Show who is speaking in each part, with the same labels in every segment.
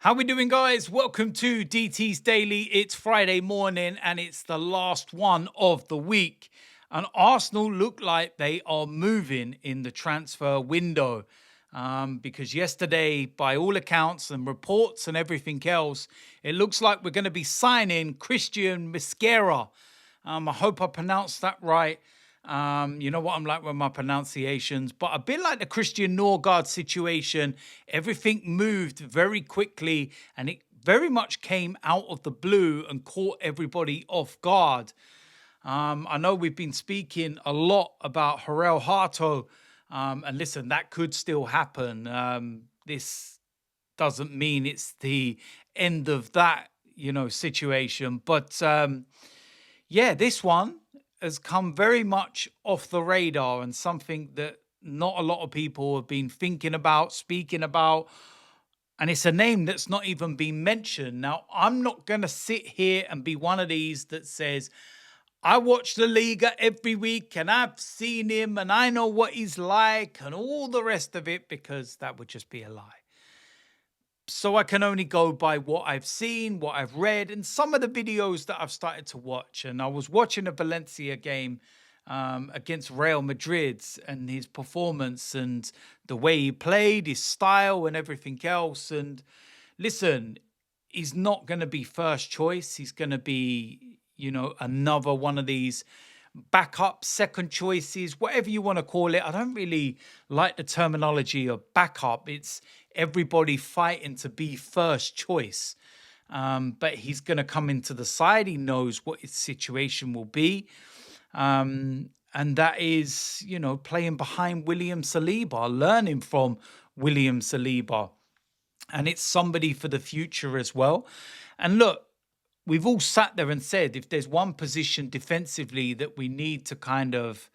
Speaker 1: How we doing, guys? Welcome to DT's Daily. It's Friday morning and it's the last one of the week. And Arsenal look like they are moving in the transfer window because yesterday, by all accounts and reports and everything else, it looks like we're going to be signing Christian Mosquera. I hope I pronounced that right. You know what I'm like with my pronunciations, but a bit like the Christian Norgard situation, everything moved very quickly and it very much came out of the blue and caught everybody off guard. I know we've been speaking a lot about Harel Hato, and listen, that could still happen. This doesn't mean it's the end of that, situation, but yeah, this one has come very much off the radar and something that not a lot of people have been thinking about, speaking about. And it's a name that's not even been mentioned. Now, I'm not going to sit here and be one of these that says, I watch the Liga every week and I've seen him and I know what he's like and all the rest of it, because that would just be a lie. So I can only go by what I've seen, what I've read, and some of the videos that I've started to watch. And I was watching a Valencia game against Real Madrid and his performance and the way he played, his style and everything else. And listen, he's not going to be first choice. He's going to be, another one of these backup, second choices, whatever you want to call it. I don't really like the terminology of backup. It's everybody fighting to be first choice. But he's going to come into the side. He knows what his situation will be. And that is, playing behind William Saliba, learning from William Saliba. And it's somebody for the future as well. And look, we've all sat there and said, if there's one position defensively that we need to kind of,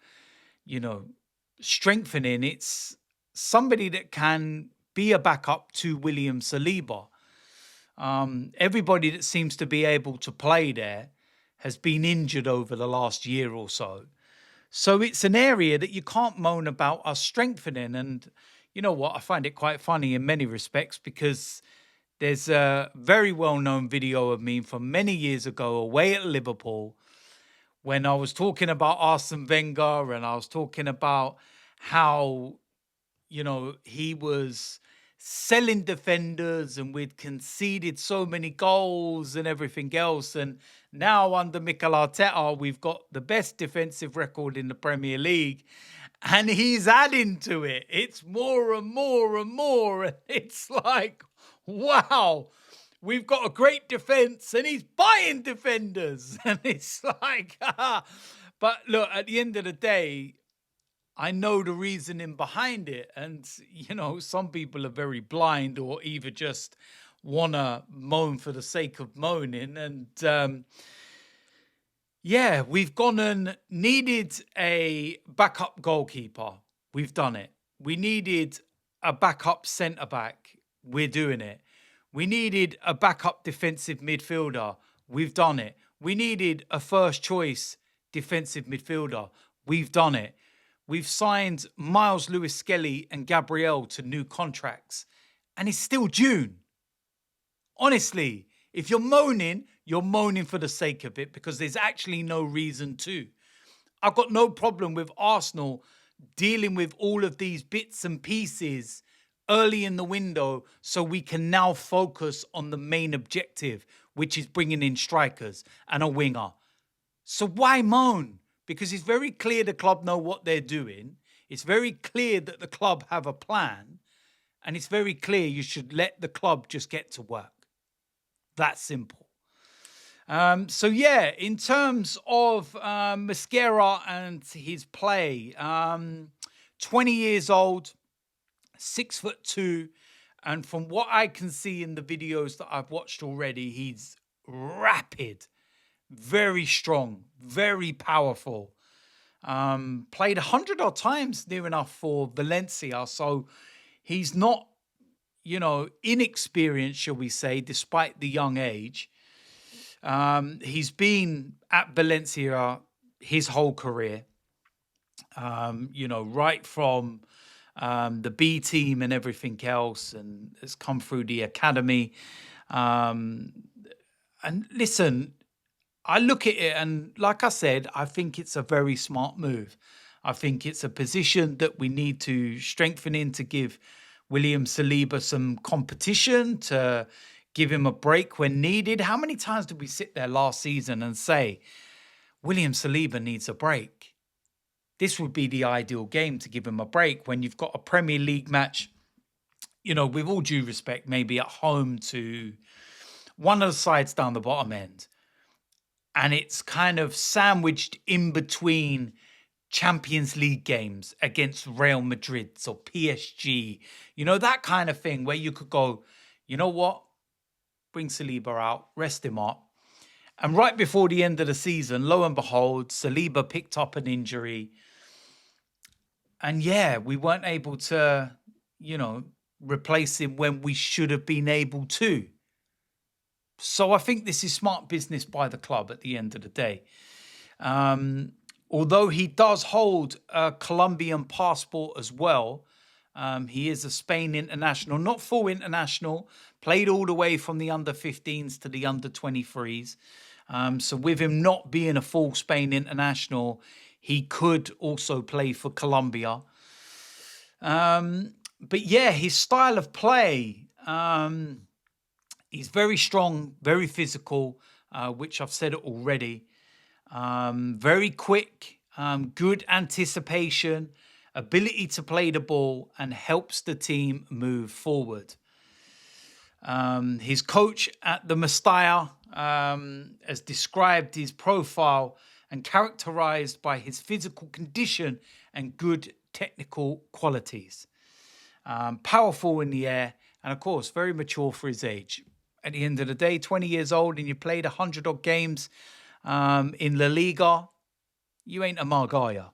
Speaker 1: strengthen in, it's somebody that can be a backup to William Saliba. Everybody that seems to be able to play there has been injured over the last year or so. So it's an area that you can't moan about us strengthening. And you know what? I find it quite funny in many respects, because there's a very well-known video of me from many years ago away at Liverpool when I was talking about Arsene Wenger and I was talking about how, he was selling defenders and we'd conceded so many goals and everything else. And now under Mikel Arteta, we've got the best defensive record in the Premier League. And he's adding to it. It's more and more and more. And it's like, wow, we've got a great defense and he's buying defenders. And it's like, but look, at the end of the day, I know the reasoning behind it. And, some people are very blind or either just want to moan for the sake of moaning. And yeah, we've gone and needed a backup goalkeeper. We've done it. We needed a backup centre-back. We're doing it. We needed a backup defensive midfielder. We've done it. We needed a first choice defensive midfielder. We've done it. We've signed Miles Lewis-Skelly and Gabriel to new contracts. And it's still June. Honestly, if you're moaning for the sake of it, because there's actually no reason to. I've got no problem with Arsenal dealing with all of these bits and pieces early in the window so we can now focus on the main objective, which is bringing in strikers and a winger. So why moan? Because it's very clear the club know what they're doing. It's very clear that the club have a plan. And it's very clear you should let the club just get to work. That simple. So yeah, in terms of Mosquera and his play, 20 years old, 6'2", and from what I can see in the videos that I've watched already, he's rapid, very strong, very powerful. Played 100 odd times near enough for Valencia, so he's not, inexperienced, shall we say, despite the young age. He's been at Valencia his whole career, right from the B team and everything else, and has come through the academy. And listen, I look at it and like I said, I think it's a very smart move. I think it's a position that we need to strengthen in to give William Saliba some competition, to give him a break when needed. How many times did we sit there last season and say, William Saliba needs a break? This would be the ideal game to give him a break when you've got a Premier League match, with all due respect, maybe at home to one of the sides down the bottom end. And it's kind of sandwiched in between Champions League games against Real Madrid or PSG, that kind of thing where you could go, you know what? Bring Saliba out, rest him up. And right before the end of the season, lo and behold, Saliba picked up an injury. And yeah, we weren't able to, replace him when we should have been able to. So I think this is smart business by the club at the end of the day. Although he does hold a Colombian passport as well, he is a Spain international, not full international, played all the way from the under-15s to the under-23s. So with him not being a full Spain international, he could also play for Colombia. But yeah, his style of play, he's very strong, very physical, which I've said it already. Very quick, good anticipation, ability to play the ball, and helps the team move forward. His coach at the Mosquera has described his profile and characterized by his physical condition and good technical qualities. Powerful in the air, and of course, very mature for his age. At the end of the day, 20 years old, and you played 100-odd games in La Liga, you ain't a mug, are you?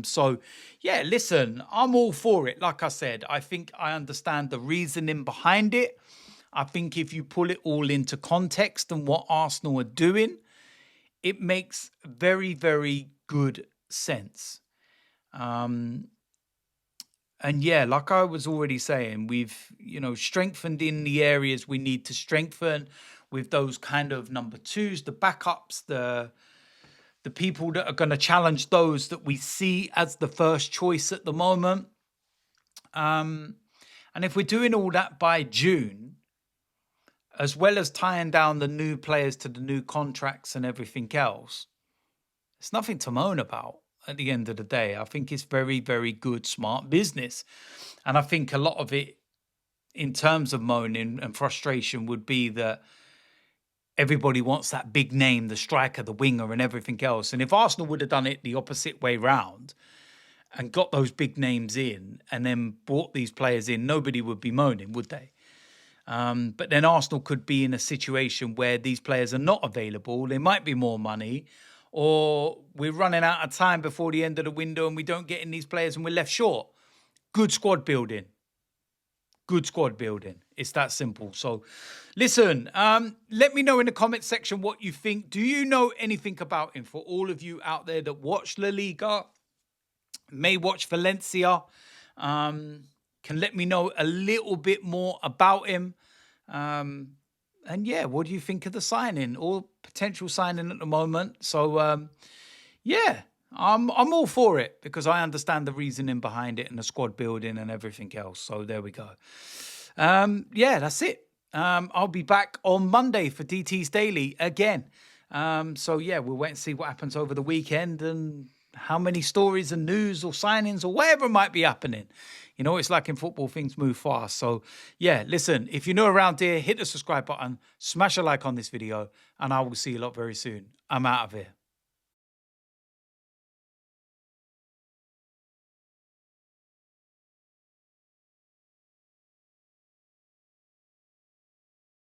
Speaker 1: So, yeah, listen, I'm all for it. Like I said, I think I understand the reasoning behind it. I think if you pull it all into context and what Arsenal are doing, it makes very, very good sense. And yeah, like I was already saying, we've, strengthened in the areas we need to strengthen with those kind of number twos, the backups, the people that are going to challenge those that we see as the first choice at the moment. And if we're doing all that by June, as well as tying down the new players to the new contracts and everything else, it's nothing to moan about at the end of the day. I think it's very, very good, smart business. And I think a lot of it, in terms of moaning and frustration, would be that everybody wants that big name, the striker, the winger, and everything else. And if Arsenal would have done it the opposite way round and got those big names in and then brought these players in, nobody would be moaning, would they? But then Arsenal could be in a situation where these players are not available. There might be more money, or we're running out of time before the end of the window and we don't get in these players and we're left short. Good squad building. Good squad building. It's that simple. So listen, let me know in the comment section what you think. Do you know anything about him? For all of you out there that watch La Liga, may watch Valencia, can let me know a little bit more about him. And yeah, what do you think of the signing or potential signing at the moment? So yeah, I'm all for it because I understand the reasoning behind it and the squad building and everything else. So there we go. Yeah, that's it. I'll be back on Monday for DT's Daily again. So yeah, we'll wait and see what happens over the weekend and how many stories and news or signings or whatever might be happening. It's like in football, things move fast. So yeah, listen, if you're new around here, hit the subscribe button, smash a like on this video, and I will see you lot very soon. I'm out of here.